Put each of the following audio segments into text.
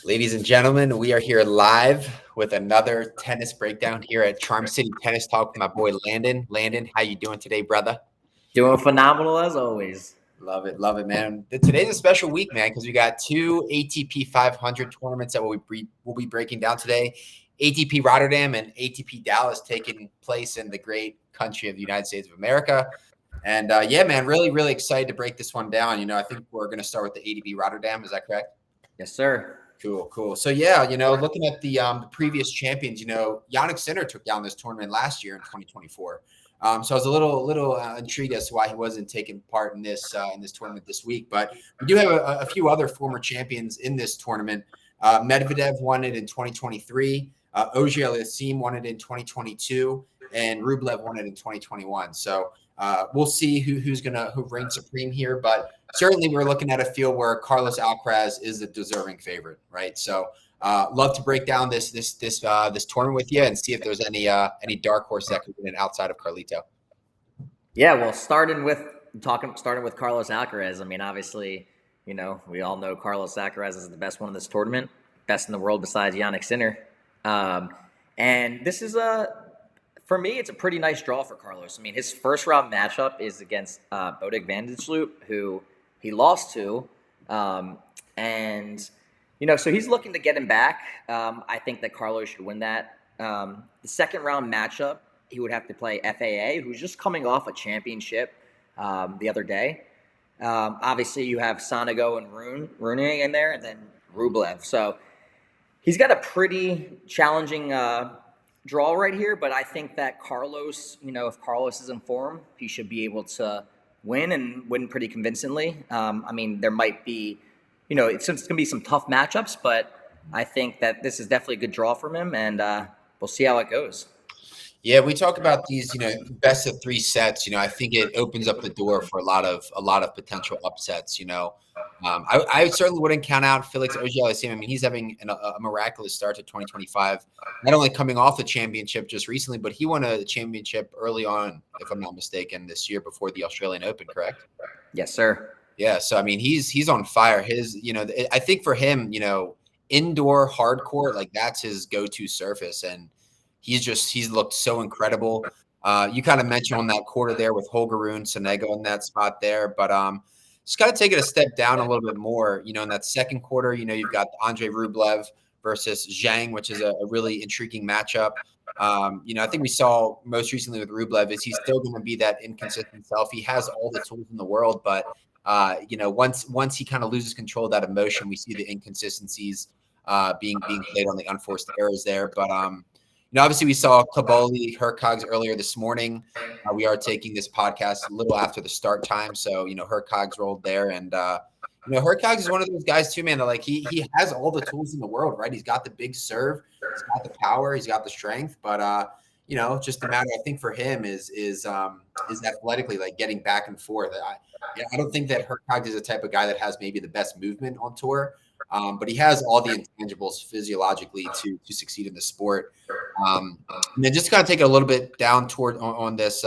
Ladies and gentlemen, we are here live with another tennis breakdown here at Charm City Tennis Talk with my boy Landon. Landon, how you doing today, brother? Doing phenomenal as always. Love it, man. Today's a special week, man, because we got two ATP 500 tournaments that we'll be breaking down today. ATP Rotterdam and ATP Dallas taking place in the great country of the United States of America. And yeah, man, really excited to break this one down. I think we're going to start with the ATP Rotterdam. Is that correct? Yes, sir. Cool. So yeah, looking at the previous champions, Yannick Sinner took down this tournament last year in 2024. So I was a little intrigued as to why he wasn't taking part in this tournament this week. But we do have a few other former champions in this tournament. Medvedev won it in 2023. Ogier Aliassime won it in 2022, and Rublev won it in 2021. So we'll see who reigns supreme here, but certainly we're looking at a field where Carlos Alcaraz is the deserving favorite, right? So love to break down this tournament with you and see if there's any dark horse that could win it outside of Carlito. Yeah, well, starting with Carlos Alcaraz. I mean, obviously, we all know Carlos Alcaraz is the best one in this tournament, best in the world besides Yannick Sinner. And this is for me, it's a pretty nice draw for Carlos. I mean, his first round matchup is against Botic van den Sloot, who he lost to. And, so he's looking to get him back. I think that Carlos should win that. The second round matchup, he would have to play FAA, who's just coming off a championship the other day. Obviously, you have Sonego and Rune in there, and then Rublev. So he's got a pretty challenging draw right here, but I think that Carlos, if Carlos is in form, he should be able to win and win pretty convincingly. I mean, there might be, it's going to be some tough matchups, but I think that this is definitely a good draw from him, and we'll see how it goes. Yeah, we talk about these, best of three sets. I think it opens up the door for a lot of potential upsets. I certainly wouldn't count out Felix Auger-Aliassime. I mean, he's having a miraculous start to 2025. Not only coming off the championship just recently, but he won a championship early on, if I'm not mistaken, this year before the Australian Open. Correct? Yes, sir. Yeah. So I mean, he's on fire. I think for him, indoor hard court, like that's his go-to surface, and he's looked so incredible. You kind of mentioned on that quarter there with Holger Rune, Sonego in that spot there, but just got to take it a step down a little bit more. In that second quarter, you've got Andre Rublev versus Zhang, which is a really intriguing matchup. I think we saw most recently with Rublev is he's still going to be that inconsistent self. He has all the tools in the world, but once he kind of loses control of that emotion, we see the inconsistencies being played on the unforced errors there. But obviously we saw Kaboli, Hercogs earlier this morning. We are taking this podcast a little after the start time. So, Hercogs rolled there. And, Hercogs is one of those guys too, man, that like he has all the tools in the world, right? He's got the big serve, he's got the power, he's got the strength. But, just the matter, I think for him is athletically like getting back and forth. I don't think that Hercogs is the type of guy that has maybe the best movement on tour. But he has all the intangibles physiologically to succeed in the sport. And then just kind of take it a little bit down toward on this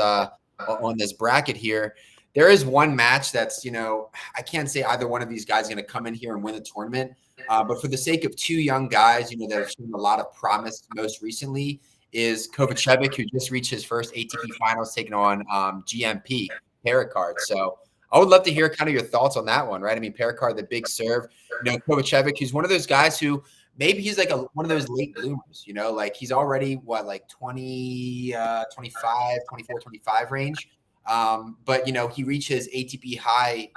bracket here. There is one match that's, I can't say either one of these guys is going to come in here and win the tournament. But for the sake of two young guys, that have shown a lot of promise most recently is Kovacevic, who just reached his first ATP finals taking on GMP Pericard. So I would love to hear kind of your thoughts on that one, right? I mean, Pericard, the big serve, Kovacevic, who's one of those guys who maybe he's like one of those late bloomers, like he's already like 20, 25, 24, 25 range. But, he reached his ATP high,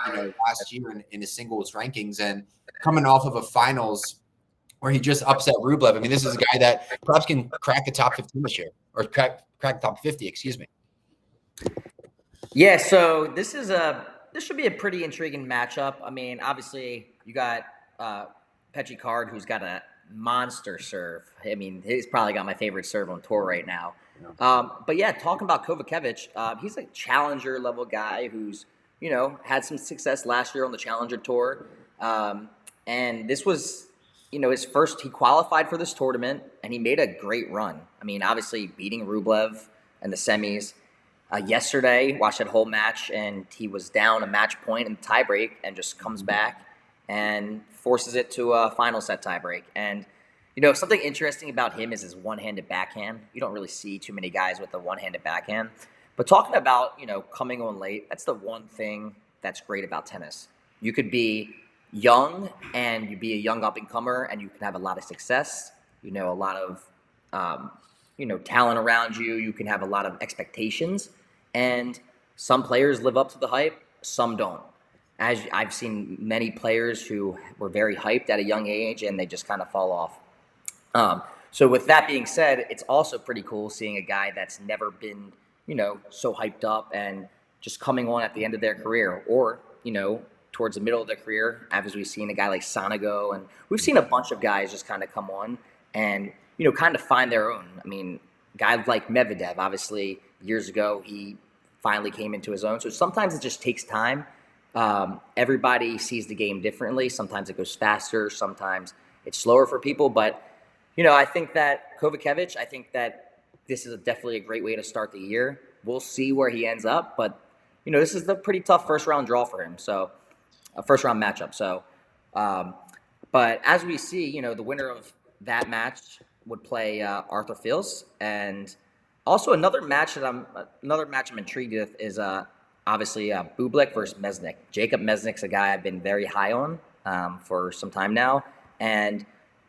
last year in his singles rankings and coming off of a finals where he just upset Rublev. I mean, this is a guy that perhaps can crack the top 15 this year or crack the top 50, excuse me. Yeah. So this should be a pretty intriguing matchup. I mean, obviously you got Petchy Card, who's got a monster serve. I mean, he's probably got my favorite serve on tour right now. But yeah, talking about Kovacevic, he's a challenger level guy who's, had some success last year on the Challenger Tour. And this was, his first, he qualified for this tournament and he made a great run. I mean, obviously beating Rublev in the semis. Yesterday, watched that whole match and he was down a match point in the tiebreak and just comes back and forces it to a final set tiebreak. And something interesting about him is his one-handed backhand. You don't really see too many guys with a one-handed backhand. But talking about coming on late, that's the one thing that's great about tennis. You could be young and you be a young up and comer, and you can have a lot of success. A lot of talent around you. You can have a lot of expectations, and some players live up to the hype, some don't. As I've seen many players who were very hyped at a young age, and they just kind of fall off. So with that being said, it's also pretty cool seeing a guy that's never been, so hyped up and just coming on at the end of their career, or towards the middle of their career, as we've seen a guy like Sonego, and we've seen a bunch of guys just kind of come on and kind of find their own. I mean, guys like Medvedev, obviously years ago he finally came into his own. So sometimes it just takes time. Everybody sees the game differently. Sometimes it goes faster. Sometimes it's slower for people. But I think that Kovacevic, I think that this is definitely a great way to start the year. We'll see where he ends up, but this is a pretty tough first round draw for him. So a first round matchup. So, but as we see, the winner of that match would play Arthur Fils, and also another match I'm intrigued with is obviously Bublik versus Mesnik. Jacob Mesnik's a guy I've been very high on for some time now, and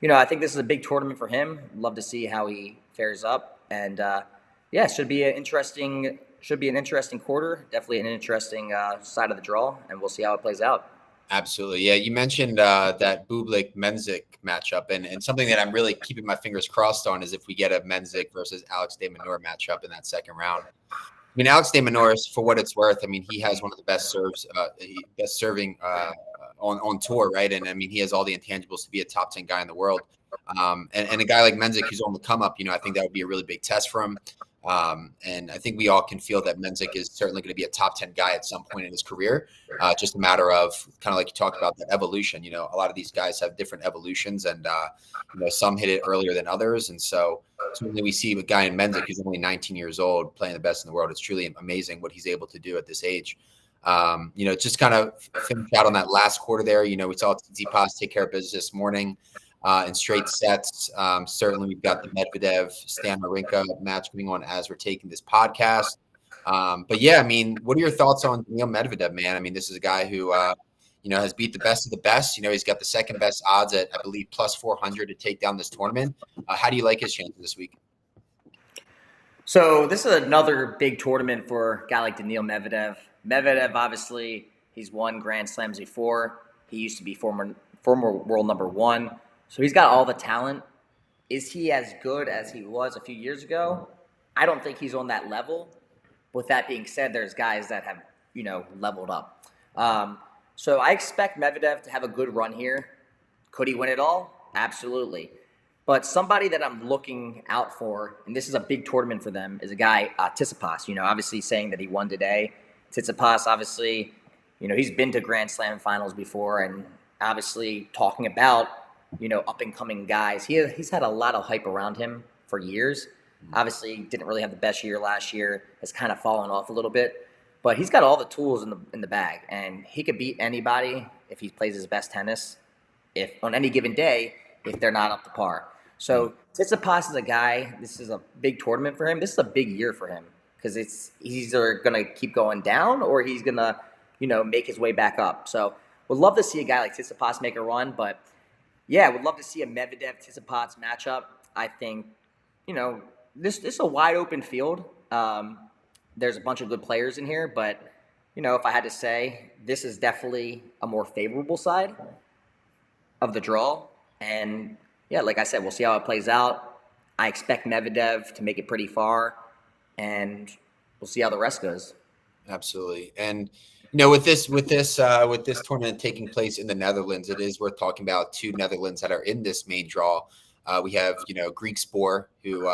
I think this is a big tournament for him. Love to see how he fares up, and it should be an interesting quarter. Definitely an interesting side of the draw, and we'll see how it plays out. Absolutely. Yeah. You mentioned that Bublik Menzik matchup, and something that I'm really keeping my fingers crossed on is if we get a Menzik versus Alex de Minaur matchup in that second round. I mean, Alex de Minaur, for what it's worth, I mean, he has one of the best best serving on tour, right? And I mean, he has all the intangibles to be a top 10 guy in the world. And a guy like Menzik who's on the come up, I think that would be a really big test for him. And I think we all can feel that Menzik is certainly going to be a top 10 guy at some point in his career. Just a matter of kind of like you talked about, the evolution. A lot of these guys have different evolutions, and some hit it earlier than others. And so certainly we see a guy in Menzik who's only 19 years old playing the best in the world. It's truly amazing what he's able to do at this age. Just kind of finish out on that last quarter there. We saw Tsitsipas take care of business this morning. In straight sets. Certainly, we've got the Medvedev Stan Wawrinka match going on as we're taking this podcast. But yeah, I mean, what are your thoughts on Daniil Medvedev, man? I mean, this is a guy who has beat the best of the best. He's got the second best odds at, I believe, plus 400 to take down this tournament. How do you like his chances this week? So this is another big tournament for a guy like Daniil Medvedev. Medvedev, obviously, he's won Grand Slams before. He used to be former world number one. So he's got all the talent. Is he as good as he was a few years ago? I don't think he's on that level. With that being said, there's guys that have, leveled up. So I expect Medvedev to have a good run here. Could he win it all? Absolutely. But somebody that I'm looking out for, and this is a big tournament for them, is a guy, Tsitsipas. Obviously saying that he won today. Tsitsipas, obviously, he's been to Grand Slam finals before, and obviously talking about up and coming guys. He's had a lot of hype around him for years. Obviously, didn't really have the best year last year. Has kind of fallen off a little bit, but he's got all the tools in the bag, and he could beat anybody if he plays his best tennis. If on any given day, if they're not up to par. So Tsitsipas is a guy. This is a big tournament for him. This is a big year for him because he's either gonna keep going down or he's gonna make his way back up. So would love to see a guy like Tsitsipas make a run, but yeah, would love to see a Medvedev-Tsitsipas matchup. I think, this is a wide open field. There's a bunch of good players in here, but, if I had to say, this is definitely a more favorable side of the draw. And, yeah, like I said, we'll see how it plays out. I expect Medvedev to make it pretty far, and we'll see how the rest goes. Absolutely. And with this tournament taking place in the Netherlands, it is worth talking about two Netherlands that are in this main draw. We have Greek Spoor, who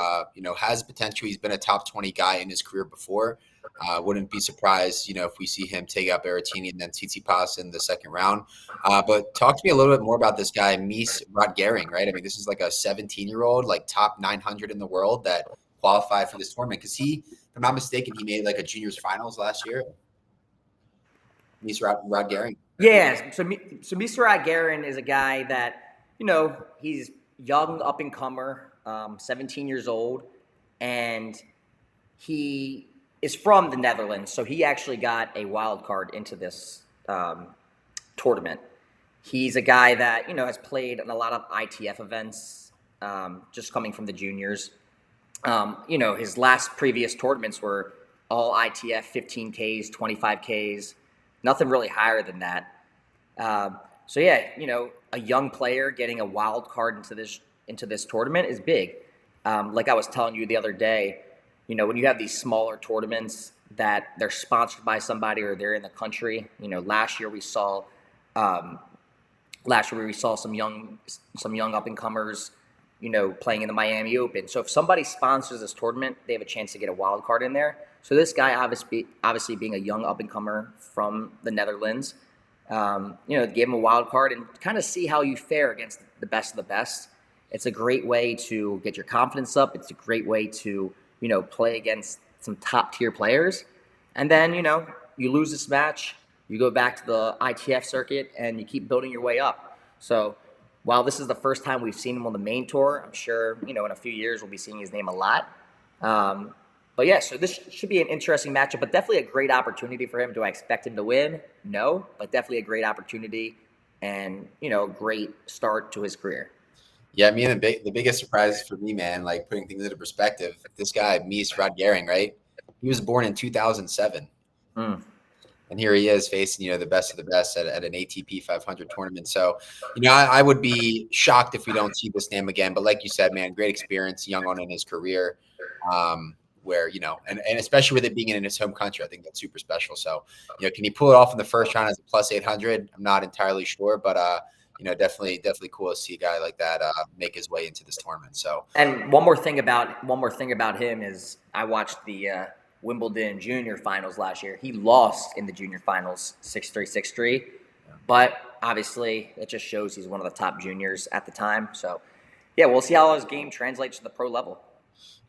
has potential. He's been a top 20 guy in his career before. Wouldn't be surprised if we see him take out Berrettini and then Tsitsipas in the second round. But talk to me a little bit more about this guy, Mies Rodgering, right? I mean, this is like a 17-year-old, like top 900 in the world that qualified for this tournament because if I'm not mistaken, he made like a juniors finals last year. Mies Rodgering. Yeah, so Mr. Garen is a guy that, he's young, up and comer, 17 years old, and he is from the Netherlands. So he actually got a wild card into this tournament. He's a guy that, has played in a lot of ITF events, just coming from the juniors. His last previous tournaments were all ITF 15Ks, 25Ks, nothing really higher than that. So yeah, a young player getting a wild card into this tournament is big. Like I was telling you the other day, when you have these smaller tournaments that they're sponsored by somebody or they're in the country. Last year we saw some young up and comers, playing in the Miami Open. So if somebody sponsors this tournament, they have a chance to get a wild card in there. So this guy, obviously being a young up and comer from the Netherlands, give him a wild card and kind of see how you fare against the best of the best. It's a great way to get your confidence up. It's a great way to, play against some top tier players. And then, you lose this match, you go back to the ITF circuit and you keep building your way up. So while this is the first time we've seen him on the main tour, I'm sure, in a few years we'll be seeing his name a lot. But yeah, so this should be an interesting matchup, but definitely a great opportunity for him. Do I expect him to win? No, but definitely a great opportunity and, great start to his career. Yeah, I mean, the biggest surprise for me, man, like putting things into perspective, this guy, Mies Rodgering, right? He was born in 2007. And here he is facing, the best of the best at an ATP 500 tournament. So, I would be shocked if we don't see this name again. But like you said, man, great experience, young on in his career, where, and especially with it being in his home country, I think that's super special. So, can he pull it off in the first round as a plus 800? I'm not entirely sure, but, definitely cool to see a guy like that make his way into this tournament. So, and one more thing about him is I watched the Wimbledon junior finals last year. He lost in the junior finals 6-3, 6-3. But obviously, it just shows he's one of the top juniors at the time. So, yeah, we'll see how his game translates to the pro level.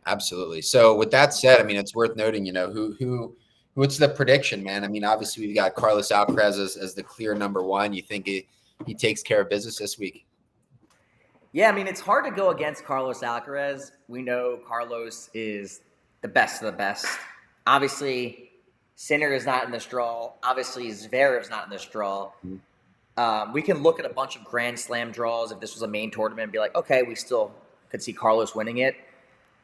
Absolutely. So, with that said, I mean, it's worth noting, what's the prediction, man? I mean, obviously, we've got Carlos Alcaraz as the clear number one. You think he takes care of business this week? Yeah, I mean, it's hard to go against Carlos Alcaraz. We know Carlos is the best of the best. Obviously, Sinner is not in this draw. Obviously, Zverev's not in this draw. We can look at a bunch of Grand Slam draws if this was a main tournament and be like, okay, we still could see Carlos winning it.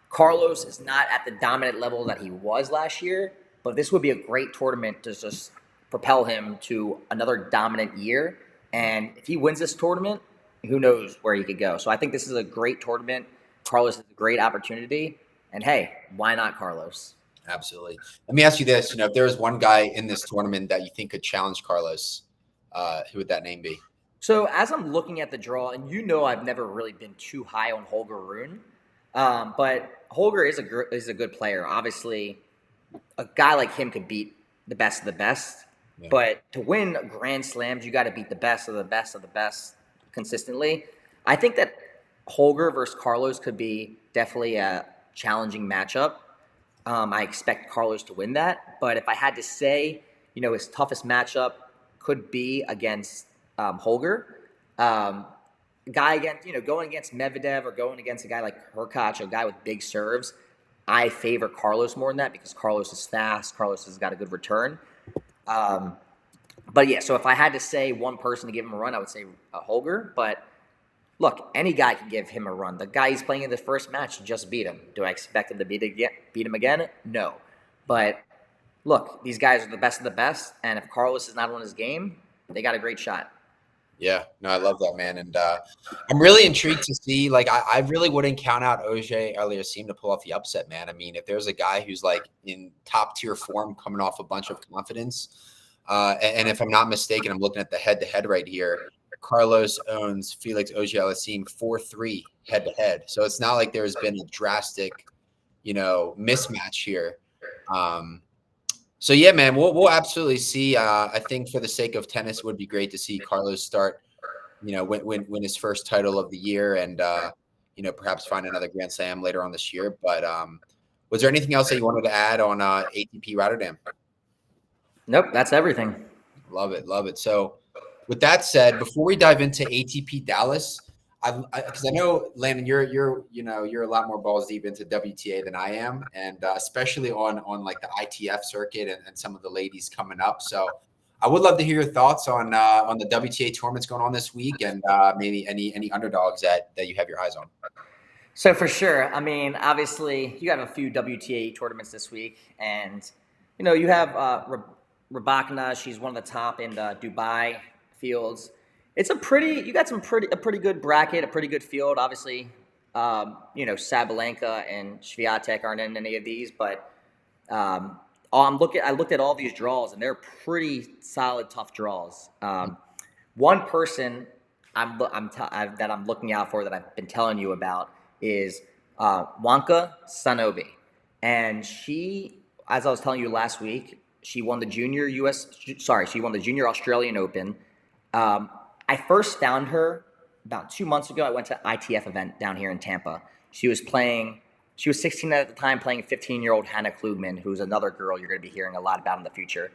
Carlos is not at the dominant level that he was last year, but this would be a great tournament to just propel him to another dominant year. And if he wins this tournament, who knows where he could go. So I think this is a great tournament. Carlos is a great opportunity. And hey, why not Carlos? Absolutely. Let me ask you this. If there was one guy in this tournament that you think could challenge Carlos, who would that name be? So as I'm looking at the draw, and I've never really been too high on Holger Rune, but Holger is a good player. Obviously, a guy like him could beat the best of the best. Yeah. But to win Grand Slams, you got to beat the best of the best of the best consistently. I think that Holger versus Carlos could be definitely a challenging matchup. I expect Carlos to win that. But if I had to say, his toughest matchup could be against Holger. Guy against, going against Medvedev or going against a guy like Hurkacz, a guy with big serves, I favor Carlos more than that because Carlos is fast. Carlos has got a good return. But yeah, so if I had to say one person to give him a run, I would say Holger. But look, any guy can give him a run. The guy he's playing in the first match just beat him. Do I expect him to beat him again? No. But look, these guys are the best of the best, and if Carlos is not on his game, they got a great shot. Yeah, no, I love that, man. And I'm really intrigued to see, I really wouldn't count out Auger Aliassime to pull off the upset, man. I mean, if there's a guy who's in top tier form coming off a bunch of confidence, and if I'm not mistaken, I'm looking at the head-to-head right here. Carlos owns Felix Auger-Aliassime 4-3 head-to-head. So it's not like there's been a drastic, mismatch here. So yeah, man, we'll absolutely see. I think for the sake of tennis, it would be great to see Carlos start, win his first title of the year, and perhaps find another Grand Slam later on this year. But was there anything else that you wanted to add on ATP Rotterdam? Nope, that's everything. Love it. So with that said, before we dive into ATP Dallas, because I know Landon, you're a lot more balls deep into WTA than I am, and especially on like the ITF circuit and some of the ladies coming up. So I would love to hear your thoughts on the WTA tournaments going on this week, and maybe any underdogs that you have your eyes on. So for sure, I mean, obviously, you have a few WTA tournaments this week, and you have Rabakina. She's one of the top in the Dubai fields. You got a pretty good bracket, a pretty good field. Obviously, Sabalenka and Swiatek aren't in any of these, but I looked at all these draws, and they're pretty solid, tough draws. One person that I'm looking out for that I've been telling you about is Wonka Sanobi, and she, as I was telling you last week, she won the junior Australian Open. I first found her about 2 months ago. I went to an ITF event down here in Tampa. She was 16 at the time, playing 15-year-old Hannah Klugman, who's another girl you're going to be hearing a lot about in the future.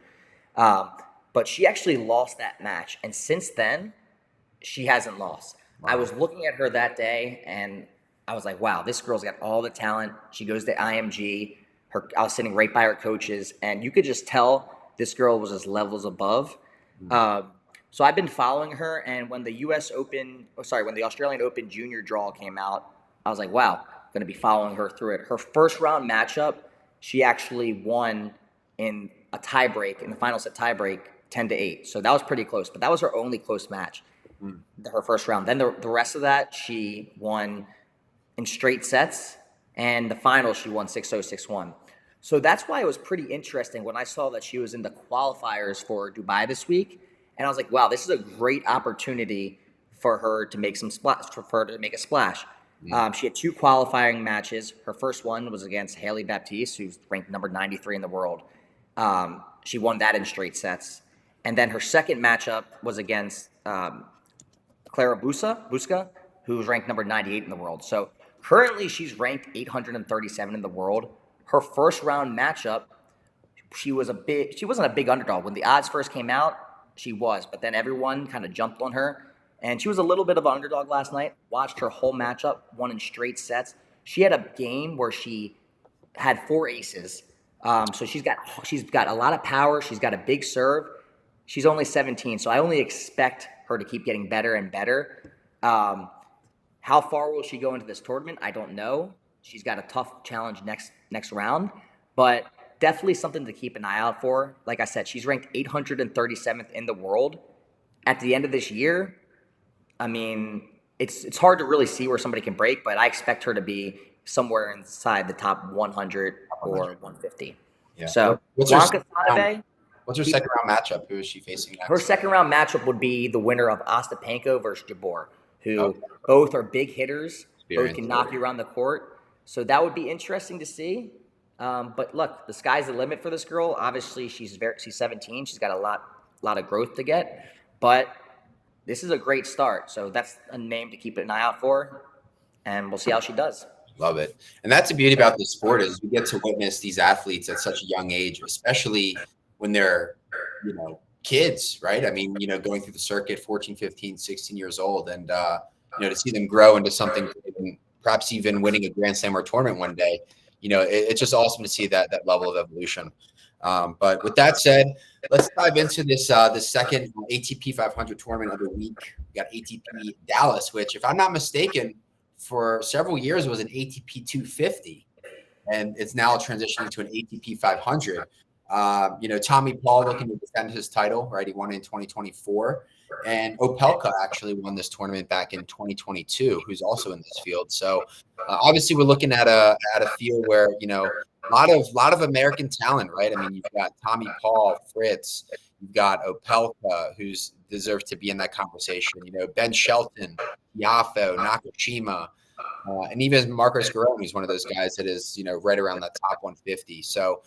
But she actually lost that match, and since then, she hasn't lost. Wow. I was looking at her that day, and I was like, wow, this girl's got all the talent. She goes to IMG. I was sitting right by her coaches, and you could just tell this girl was just levels above. So I've been following her, and when the when the Australian Open junior draw came out, I was like, wow, going to be following her through it. Her first round matchup, she actually won in a tiebreak, in the final set tiebreak, 10-8. So that was pretty close, but that was her only close match, her first round. Then the rest of that, she won in straight sets, and the final she won 6-0, 6-1. So that's why it was pretty interesting when I saw that she was in the qualifiers for Dubai this week, and I was like, wow, this is a great opportunity for her to make a splash. She had 2 qualifying matches. Her first one was against Haley Baptiste, who's ranked number 93 in the world. She won that in straight sets. And then her second matchup was against Clara Busca, who's ranked number 98 in the world. So currently she's ranked 837 in the world. Her first round matchup, she wasn't a big underdog. When the odds first came out, she was, but then everyone kind of jumped on her. And she was a little bit of an underdog last night. Watched her whole matchup, won in straight sets. She had a game where she had 4 aces. So she's got a lot of power. She's got a big serve. She's only 17, so I only expect her to keep getting better and better. How far will she go into this tournament? I don't know. She's got a tough challenge next round, but definitely something to keep an eye out for. Like I said, she's ranked 837th in the world. At the end of this year, I mean, it's hard to really see where somebody can break, but I expect her to be somewhere inside the top 100 or 150. Yeah. So what's her second round matchup? Who is she facing next? Her second round matchup would be the winner of Ostapenko versus Jabeur, who both are big hitters, both can knock you around the court. So that would be interesting to see. But look, the sky's the limit for this girl. Obviously, she's 17. She's got a lot of growth to get, but this is a great start. So that's a name to keep an eye out for, and we'll see how she does. Love it. And that's the beauty about this sport is we get to witness these athletes at such a young age, especially when they're, kids, right? I mean, going through the circuit, 14, 15, 16 years old, and, to see them grow into something, perhaps even winning a Grand Slam or tournament one day, it's just awesome to see that level of evolution. But with that said, let's dive into this second ATP 500 tournament of the week. We got ATP Dallas, which, if I'm not mistaken, for several years was an ATP 250, and it's now transitioning to an ATP 500. Tommy Paul looking to defend his title, right? He won in 2024, and Opelka actually won this tournament back in 2022, who's also in this field. So obviously, we're looking at a field where a lot of American talent, right? I mean, you've got Tommy Paul, Fritz, you've got Opelka, who's deserves to be in that conversation. Ben Shelton, Yafo, Nakashima, and even Marcos Giron, who's one of those guys that is, right around that top 150. So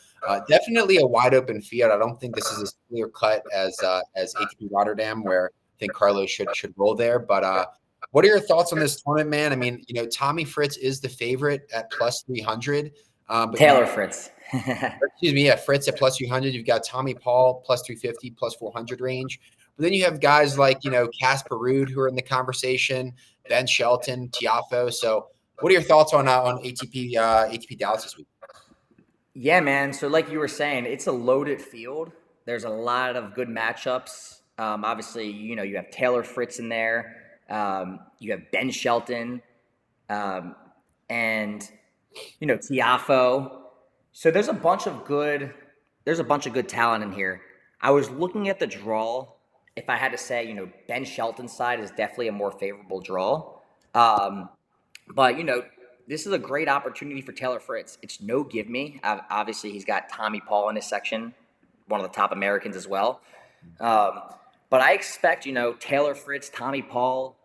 definitely a wide open field. I don't think this is as clear cut as ATP Rotterdam, where I think Carlos should roll there. But what are your thoughts on this tournament, man? I mean, Tommy Fritz is the favorite at plus 300. But Taylor Fritz. Excuse me, Fritz at plus 300. You've got Tommy Paul plus 350, plus 400 range. But then you have guys like, Casper Ruud who are in the conversation, Ben Shelton, Tiafo. So what are your thoughts on ATP Dallas this week? Yeah, man. So, like you were saying, it's a loaded field. There's a lot of good matchups. Obviously, you have Taylor Fritz in there. You have Ben Shelton, um, and Tiafo. So there's a bunch of good talent in here. I was looking at the draw. If I had to say, Ben Shelton's side is definitely a more favorable draw. Um, but this is a great opportunity for Taylor Fritz. It's no give me. Obviously, he's got Tommy Paul in his section, one of the top Americans as well. Um, but I expect Taylor Fritz, Tommy Paul,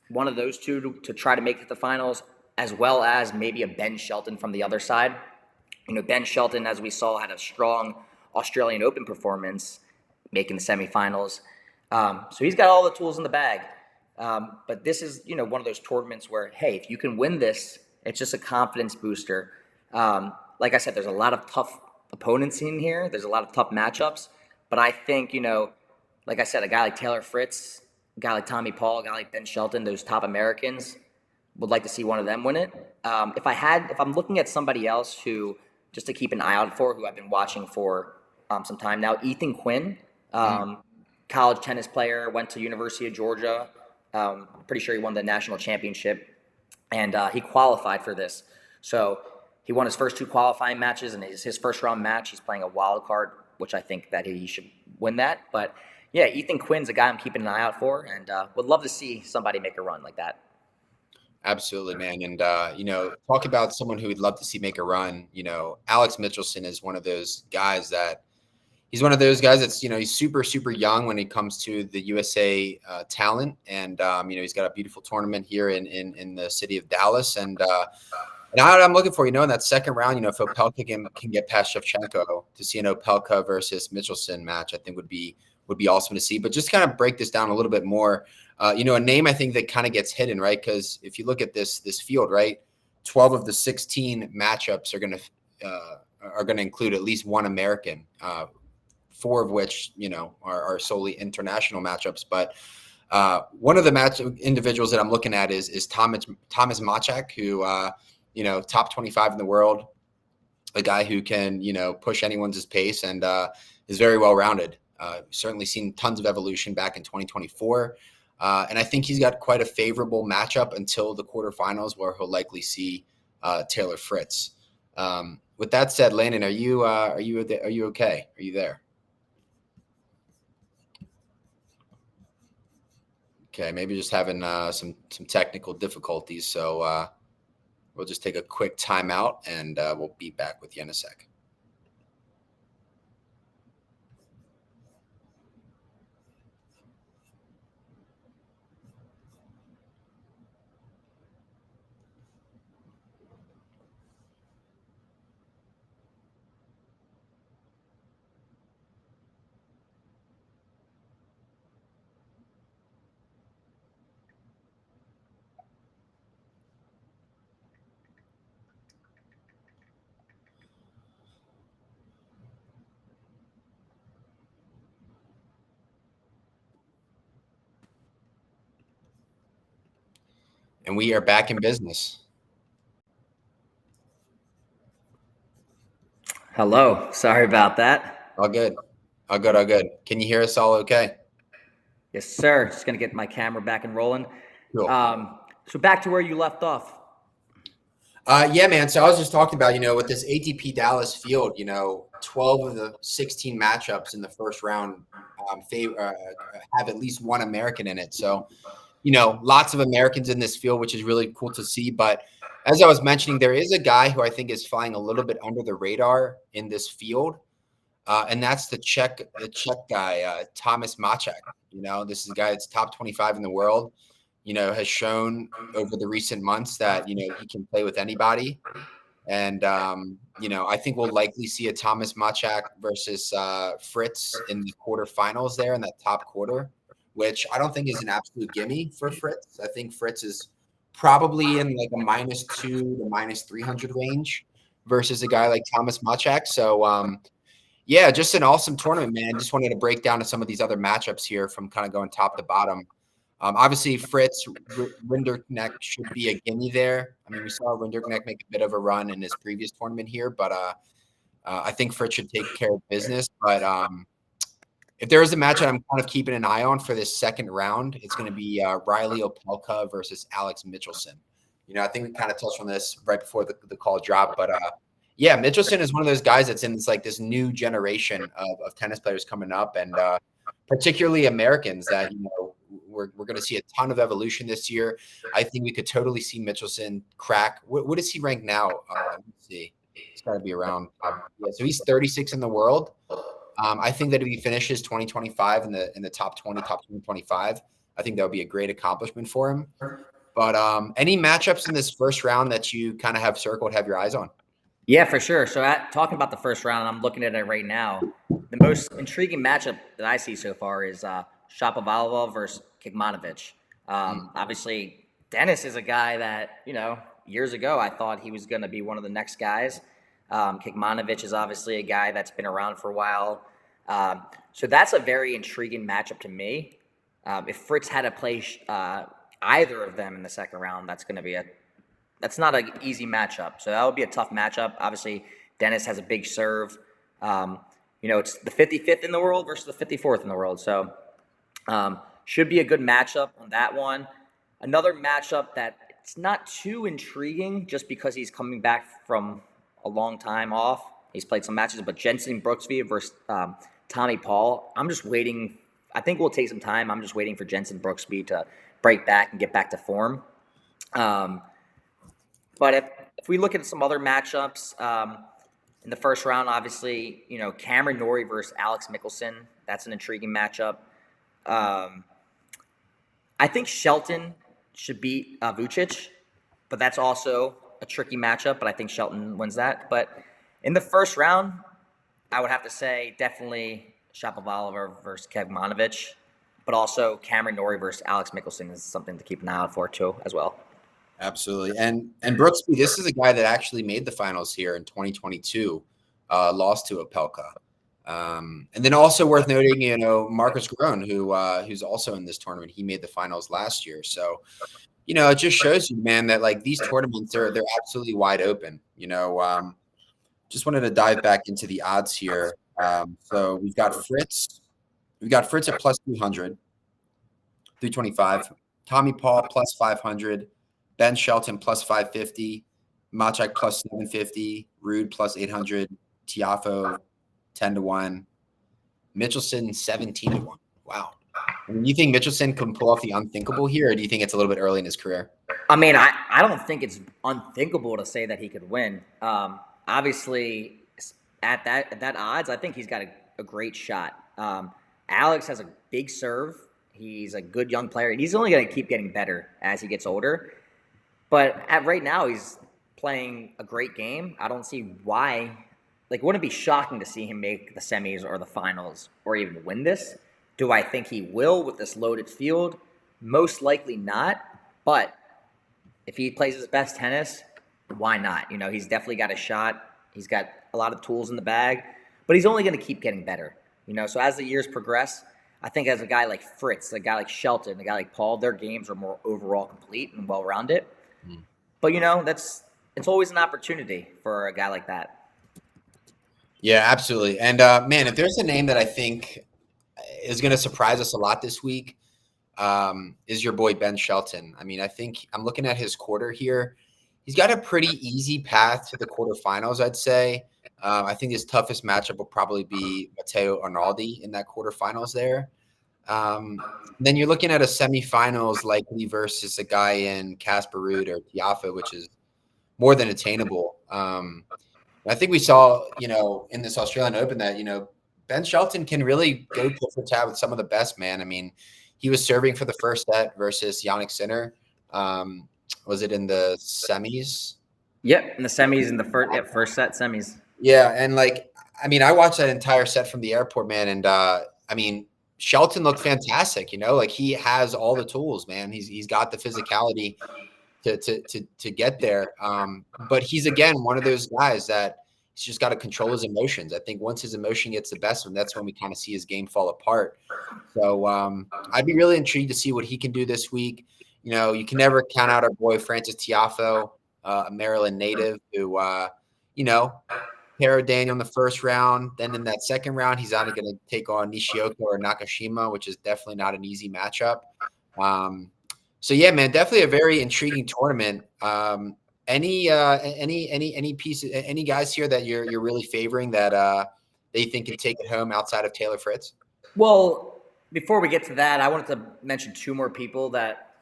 one of those two to try to make it to the finals, as well as maybe a Ben Shelton from the other side. Ben Shelton, as we saw, had a strong Australian Open performance, making the semifinals. So he's got all the tools in the bag. But this is, one of those tournaments where, hey, if you can win this, it's just a confidence booster. Like I said, there's a lot of tough opponents in here. There's a lot of tough matchups. But I think, like I said, a guy like Taylor Fritz, a guy like Tommy Paul, a guy like Ben Shelton, those top Americans, would like to see one of them win it. If I'm looking at somebody else who, just to keep an eye out for, who I've been watching for some time now, Ethan Quinn, college tennis player, went to University of Georgia. Pretty sure he won the national championship, and he qualified for this. So he won his first two qualifying matches, and his first round match, he's playing a wild card, which I think that he should win that. But yeah, Ethan Quinn's a guy I'm keeping an eye out for, and would love to see somebody make a run like that. Absolutely, man. And, talk about someone who we'd love to see make a run. Alex Mitchelson is one of those guys that's, he's super, super young when it comes to the USA talent. And, he's got a beautiful tournament here in the city of Dallas. And I'm looking for, in that second round, if Opelka can get past Shevchenko, to see an Opelka versus Mitchelson match, I think would be awesome to see. But just kind of break this down a little bit more. A name I think that kind of gets hidden, right? Because if you look at this field, right, 12 of the 16 matchups are going to include at least one American, 4 of which are solely international matchups. But one of the individuals that I'm looking at is Thomas Machak, who top 25 in the world, a guy who can push anyone's pace and is very well rounded. Certainly seen tons of evolution back in 2024. And I think he's got quite a favorable matchup until the quarterfinals, where he'll likely see Taylor Fritz. With that said, Landon, are you okay? Are you there? Okay, maybe just having some technical difficulties. So we'll just take a quick timeout, and we'll be back with you in a sec. And we are back in business. Hello. Sorry about that. All good. All good. All good. Can you hear us all okay? Yes, sir. Just going to get my camera back and rolling. Cool. So back to where you left off. Yeah, man. So I was just talking about, with this ATP Dallas field, 12 of the 16 matchups in the first round have at least one American in it. So, lots of Americans in this field, which is really cool to see. But as I was mentioning, there is a guy who I think is flying a little bit under the radar in this field. And that's the Czech guy, Thomas Machak. This is a guy that's top 25 in the world, has shown over the recent months that, he can play with anybody. And, I think we'll likely see a Thomas Machak versus Fritz in the quarterfinals there in that top quarter, which I don't think is an absolute gimme for Fritz. I think Fritz is probably in like a -2 to -300 range versus a guy like Thomas Machak. So, Yeah, just an awesome tournament, man. Just wanted to break down to some of these other matchups here from kind of going top to bottom. Obviously, Fritz Rinderknecht should be a gimme there. I mean, we saw Rinderknecht make a bit of a run in his previous tournament here, but I think Fritz should take care of business. But if there is a match that I'm kind of keeping an eye on for this second round, it's going to be Riley Opelka versus Alex Mitchelson. I think we kind of touched on this right before the call dropped, but yeah, Mitchelson is one of those guys that's in this new generation of tennis players coming up, and particularly Americans that we're going to see a ton of evolution this year. I think we could totally see Mitchelson crack. What is he ranked now? Let me see. It's got to be around. Yeah, so he's 36 in the world. I think that if he finishes 2025 in the top 20, top 25, I think that would be a great accomplishment for him. But any matchups in this first round that you kind of have circled, have your eyes on? Yeah, for sure. So, talking about the first round, I'm looking at it right now. The most intriguing matchup that I see so far is Shapovalov versus Kikmanovic. Obviously, Dennis is a guy that years ago I thought he was going to be one of the next guys. Kikmanovic is obviously a guy that's been around for a while. So that's a very intriguing matchup to me. If Fritz had to play either of them in the second round, that's not an easy matchup. So that would be a tough matchup. Obviously, Dennis has a big serve. It's the 55th in the world versus the 54th in the world. So should be a good matchup on that one. Another matchup that it's not too intriguing just because he's coming back from a long time off. He's played some matches, but Jensen Brooksby versus Tommy Paul. I'm just waiting. I think we'll take some time. I'm just waiting for Jensen Brooksby to break back and get back to form. But if we look at some other matchups in the first round, obviously, Cameron Norrie versus Alex Michelson. That's an intriguing matchup. I think Shelton should beat Vucic, but that's also a tricky matchup. But I think Shelton wins that. But in the first round, I would have to say definitely Shapovalov versus Kekmanovic, but also Cameron Norrie versus Alex Michelson is something to keep an eye out for too, as well. Absolutely. And Brooksby, this is a guy that actually made the finals here in 2022, lost to Opelka. And then also worth noting, Marcus Groen, who's also in this tournament, he made the finals last year. So, it just shows you, man, that like these tournaments they're absolutely wide open. Just wanted to dive back into the odds here. So we've got Fritz at plus 200, 325, Tommy Paul plus 500. Ben Shelton plus 550, Machak plus 750, Rude plus 800, Tiafo 10-1, Mitchelson 17-1. Wow. You think Mitchelson can pull off the unthinkable here, or do you think it's a little bit early in his career? I mean, I don't think it's unthinkable to say that he could win. Obviously, at that odds, I think he's got a great shot. Alex has a big serve. He's a good young player, and he's only going to keep getting better as he gets older. But right now, he's playing a great game. I don't see why. Like, wouldn't it be shocking to see him make the semis or the finals or even win this? Do I think he will with this loaded field? Most likely not. But if he plays his best tennis, why not? He's definitely got a shot. He's got a lot of tools in the bag. But he's only going to keep getting better. So as the years progress, I think as a guy like Fritz, a guy like Shelton, a guy like Paul, their games are more overall complete and well-rounded. But, it's always an opportunity for a guy like that. Yeah, absolutely. And, man, if there's a name that I think is going to surprise us a lot this week is your boy Ben Shelton. I mean, I think I'm looking at his quarter here. He's got a pretty easy path to the quarterfinals, I'd say. I think his toughest matchup will probably be Matteo Arnaldi in that quarterfinals there. Then you're looking at a semifinals likely versus a guy in Casper Ruud or Tiafoe, which is more than attainable. I think we saw, in this Australian Open that, Ben Shelton can really go tit for tat with some of the best, man. I mean, he was serving for the first set versus Jannik Sinner. Was it in the semis? Yep, in the semis, in the first set semis. Yeah, and I watched that entire set from the airport, man, and Shelton looked fantastic. Like he has all the tools, man. He's got the physicality to get there. But he's again one of those guys that He's just got to control his emotions. I think once his emotion gets the best of him, that's when we kind of see his game fall apart. So I'd be really intrigued to see what he can do this week. You know, you can never count out our boy Francis Tiafoe, a Maryland native who, you know, Para Daniel in the first round. Then in that second round, he's either going to take on Nishioka or Nakashima, which is definitely not an easy matchup. So yeah, man, definitely a very intriguing tournament. Any pieces, any guys here that you're really favoring that they think can take it home outside of Taylor Fritz? Well, before we get to that, I wanted to mention two more people that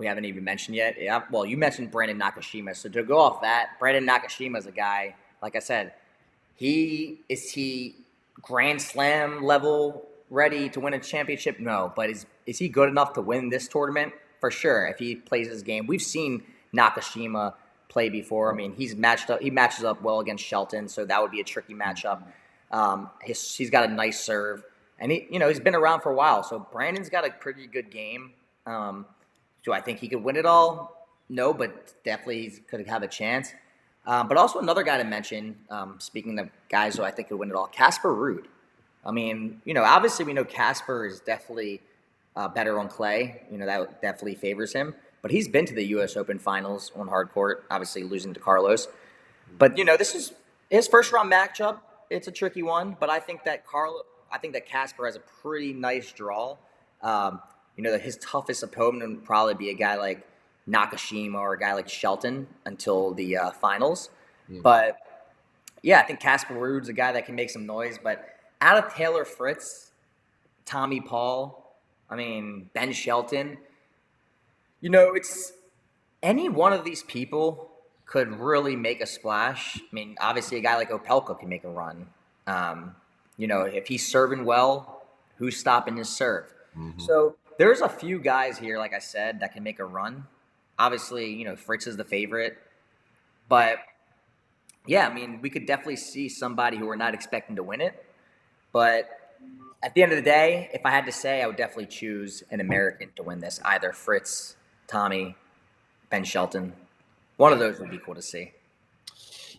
we haven't even mentioned yet. Yeah, well, you mentioned Brandon Nakashima. So to go off that, Brandon Nakashima is a guy, like I said, he Grand Slam level ready to win a championship? No, but is he good enough to win this tournament? For sure. If he plays his game, we've seen Nakashima play before. I mean, he matches up well against Shelton, so that would be a tricky matchup. He's got a nice serve, and he's been around for a while. So Brandon's got a pretty good game. Do I think he could win it all? No, but definitely he could have a chance. But also another guy to mention, speaking of guys who I think could win it all, Casper Ruud. I mean, obviously we know Casper is definitely better on clay. That definitely favors him. But he's been to the U.S. Open Finals on hard court, obviously losing to Carlos. But this is his first round matchup. It's a tricky one, but I think that Casper has a pretty nice draw. His toughest opponent would probably be a guy like Nakashima or a guy like Shelton until the finals. Yeah. But yeah, I think Casper Ruud's a guy that can make some noise. But out of Taylor Fritz, Tommy Paul, Ben Shelton, it's any one of these people could really make a splash. Obviously a guy like Opelka can make a run. If he's serving well, who's stopping his serve? Mm-hmm. So there's a few guys here, like I said, that can make a run. Obviously, Fritz is the favorite. But, yeah, we could definitely see somebody who we're not expecting to win it. But at the end of the day, if I had to say, I would definitely choose an American to win this. Either Fritz, Tommy, Ben Shelton. One of those would be cool to see.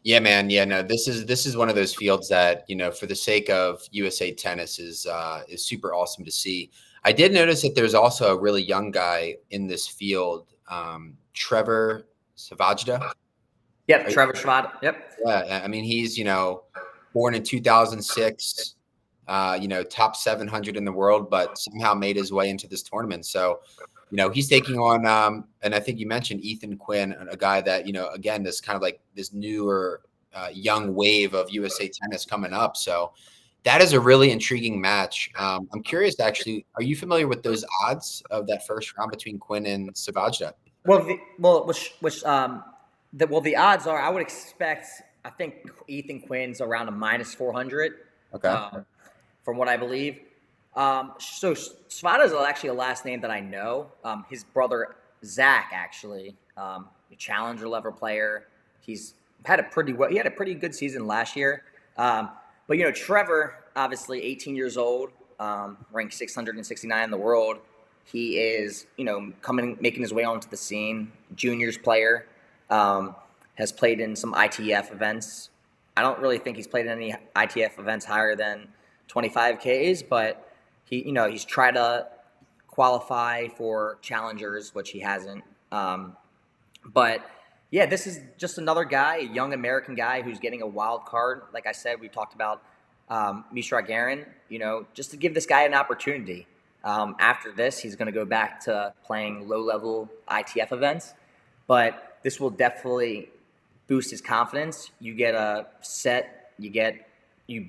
Yeah, man. Yeah, no, this is one of those fields that, for the sake of USA Tennis is super awesome to see. I did notice that there's also a really young guy in this field, Trevor Savajda. Yep, Trevor Savajda. Yep. Yeah, he's born in 2006, top 700 in the world, but somehow made his way into this tournament. So, he's taking on, and I think you mentioned Ethan Quinn, a guy that again, this kind of like this newer young wave of USA Tennis coming up. So that is a really intriguing match. I'm curious, actually, are you familiar with those odds of that first round between Quinn and Savajda? The odds are, I would expect, I think Ethan Quinn's around a -400. Okay. From what I believe. So Savada is actually a last name that I know. His brother Zach, actually, a challenger level player. He had a pretty good season last year. But Trevor, obviously 18 years old, ranked 669 in the world. He is, making his way onto the scene. Juniors player, has played in some ITF events. I don't really think he's played in any ITF events higher than 25Ks, but he's tried to qualify for challengers, which he hasn't. But yeah, this is just another guy, a young American guy who's getting a wild card. Like I said, we talked about Mishra Garin, just to give this guy an opportunity. After this, he's going to go back to playing low-level ITF events, but this will definitely boost his confidence. You get a set, you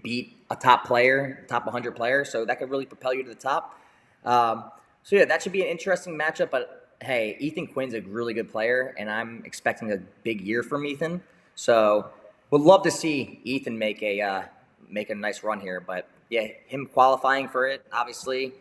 beat a top 100 player, so that could really propel you to the top. So yeah, that should be an interesting matchup. But hey, Ethan Quinn's a really good player, and I'm expecting a big year from Ethan. So would love to see Ethan make a nice run here. But yeah, him qualifying for it, obviously.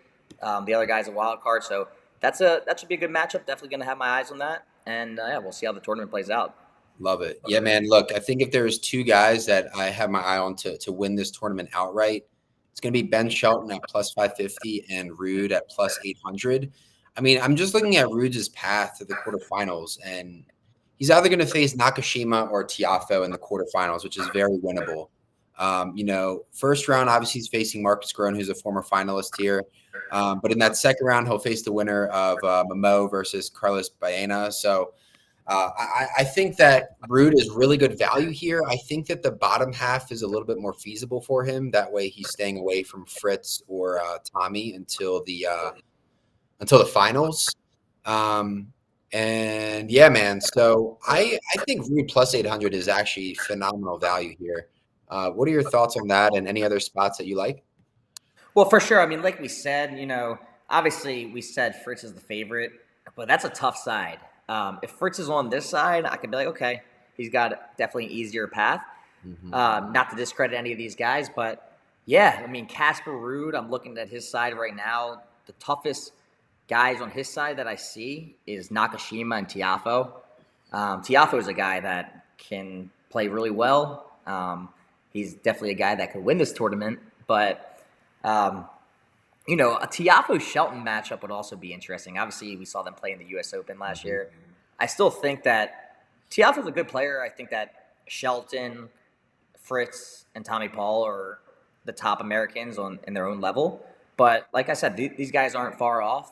The other guy's a wild card, so that should be a good matchup. Definitely going to have my eyes on that, and yeah, we'll see how the tournament plays out. Love it. Yeah, man. Look, I think if there's two guys that I have my eye on to win this tournament outright, it's going to be Ben Shelton at +550 and Ruud at +800. I'm just looking at Ruud's path to the quarterfinals, and he's either going to face Nakashima or Tiafoe in the quarterfinals, which is very winnable. First round, obviously, he's facing Marcus Groen, who's a former finalist here. But in that second round, he'll face the winner of Momo versus Carlos Baena. So I think that Ruud is really good value here. I think that the bottom half is a little bit more feasible for him. That way, he's staying away from Fritz or Tommy until the finals. And yeah, man. So I think Ruud plus 800 is actually phenomenal value here. What are your thoughts on that, and any other spots that you like? Well, for sure. I mean, like we said, obviously we said Fritz is the favorite, but that's a tough side. If Fritz is on this side, I could be like, okay, he's got definitely an easier path. Not to discredit any of these guys, but yeah, I mean, Casper Ruud, I'm looking at his side right now. The toughest guys on his side that I see is Nakashima and Tiafo. Tiafo is a guy that can play really well. He's definitely a guy that could win this tournament, but a Tiafo Shelton matchup would also be interesting. Obviously, we saw them play in the U.S. Open last year. I still think that Tiafo's a good player. I think that Shelton, Fritz, and Tommy Paul are the top Americans in their own level. But like I said, these guys aren't far off.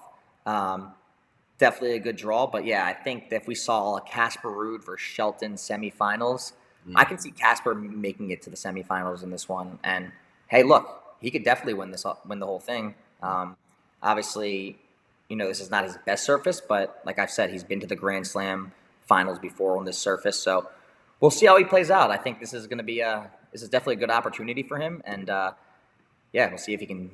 Definitely a good draw. But yeah, I think that if we saw a Casper Ruud versus Shelton semifinals, I can see Casper making it to the semifinals in this one. And hey, look, he could definitely win the whole thing. Obviously, this is not his best surface, but like I've said, he's been to the Grand Slam finals before on this surface. So we'll see how he plays out. I think this is going to be this is definitely a good opportunity for him, and yeah, we'll see if he can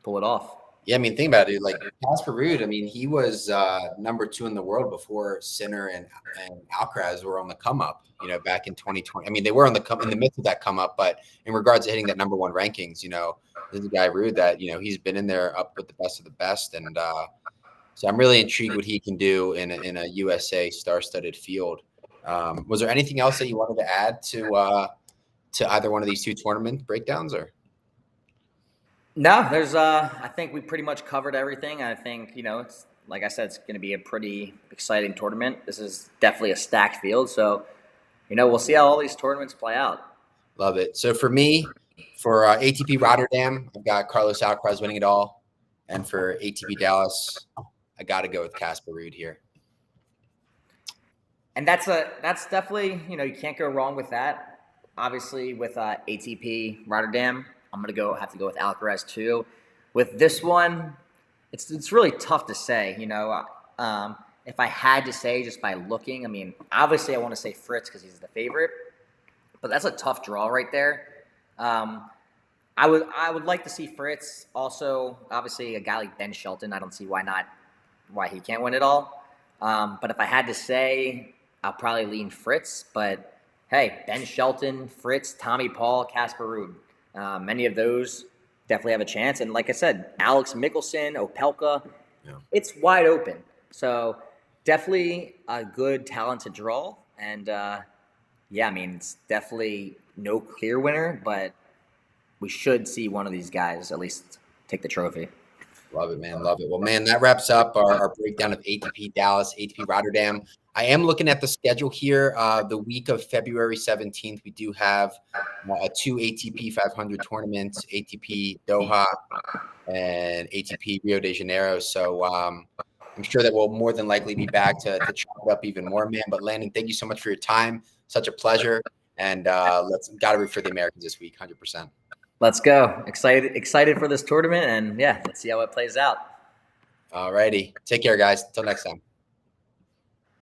pull it off. Yeah, I mean, think about it, like Casper Ruud. I mean, he was number 2 in the world before Sinner and Alcaraz were on the come up. Back in 2020. I mean, they were in the midst of that come up, but in regards to hitting that number 1 rankings, this is a guy Ruud that he's been in there up with the best of the best, and so I'm really intrigued what he can do in a USA star-studded field. Was there anything else that you wanted to add to either one of these 2 tournament breakdowns, or? No, there's I think we pretty much covered everything. I think, it's like I said, it's going to be a pretty exciting tournament. This is definitely a stacked field, so we'll see how all these tournaments play out. Love it. So for me, for ATP Rotterdam, I've got Carlos Alcaraz winning it all, and for ATP Dallas, I got to go with Casper Ruud here. And that's definitely, you can't go wrong with that. Obviously, with ATP Rotterdam, I'm gonna have to go with Alcaraz too. With this one, it's really tough to say. If I had to say just by looking, I mean, obviously I want to say Fritz because he's the favorite, but that's a tough draw right there. I would like to see Fritz. Also, obviously a guy like Ben Shelton, I don't see why he can't win it all. But if I had to say, I'll probably lean Fritz. But hey, Ben Shelton, Fritz, Tommy Paul, Casper Ruud. Many of those definitely have a chance. And like I said, Alex Mickelson, Opelka, It's wide open. So definitely a good, talented draw. And yeah, I mean, it's definitely no clear winner, but we should see one of these guys at least take the trophy. Love it, man. Love it. Well, man, that wraps up our breakdown of ATP Dallas, ATP Rotterdam. I am looking at the schedule here. The week of February 17th, we do have 2 ATP 500 tournaments, ATP Doha and ATP Rio de Janeiro. So I'm sure that we'll more than likely be back to chop it up even more, man. But Landon, thank you so much for your time. Such a pleasure. And got to root for the Americans this week, 100%. Let's go. Excited for this tournament. And yeah, let's see how it plays out. All righty. Take care, guys. Until next time.